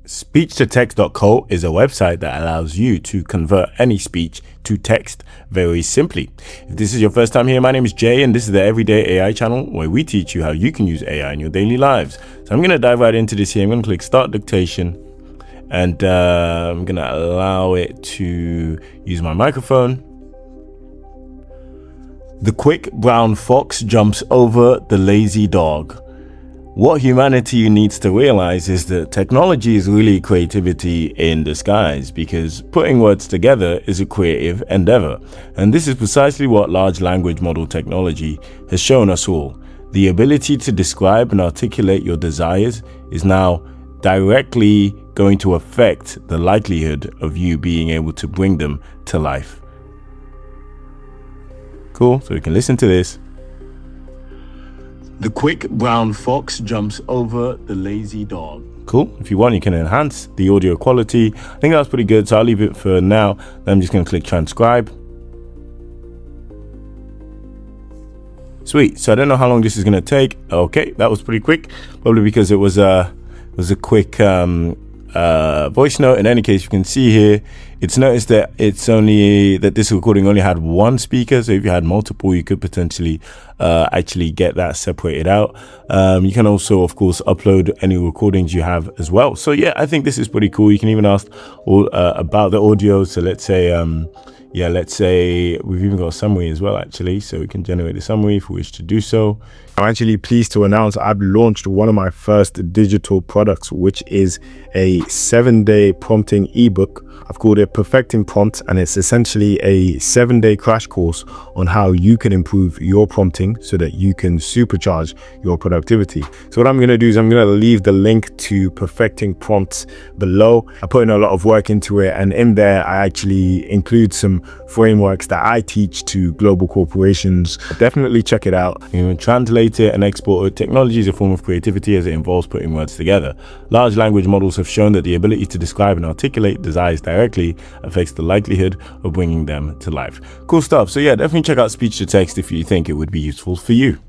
SpeechToText.co is a website that allows you to convert any speech to text very simply. If this is your first time here, my name is Jay, and this is the Everyday AI channel where we teach you how you can use AI in your daily lives. So I'm going to dive right into this here. I'm going to click Start Dictation, and I'm going to allow it to use my microphone. The quick brown fox jumps over the lazy dog. What humanity needs to realize is that technology is really creativity in disguise, because putting words together is a creative endeavor. And this is precisely what large language model technology has shown us all. The ability to describe and articulate your desires is now directly going to affect the likelihood of you being able to bring them to life. Cool, so we can listen to this. The quick brown fox jumps over the lazy dog. Cool. If you want, you can enhance the audio quality. I think that's pretty good, so I'll leave it for now. Then I'm just going to click transcribe. Sweet. So I don't know how long this is going to take. Okay, that was pretty quick. Probably because it was a quick voice note. In any case, you can see here, it's noticed that this recording only had one speaker. So if you had multiple, you could potentially actually get that separated out. You can also, of course, upload any recordings you have as well. So yeah, I think this is pretty cool. You can even ask about the audio. So let's say we've even got a summary as well, actually, so we can generate a summary if we wish to do so. I'm actually pleased to announce I've launched one of my first digital products, which is a 7-day prompting ebook. I've called it Perfecting Prompts, and it's essentially a 7-day crash course on how you can improve your prompting so that you can supercharge your productivity. So what I'm going to do is I'm going to leave the link to Perfecting Prompts below. I put in a lot of work into it, and in there I actually include some frameworks that I teach to global corporations. Definitely check it out. You can translate it and export it. Technology is a form of creativity as it involves putting words together. Large language models have shown that the ability to describe and articulate desires directly affects the likelihood of bringing them to life. Cool stuff. So yeah, definitely check out speech to text if you think it would be useful for you.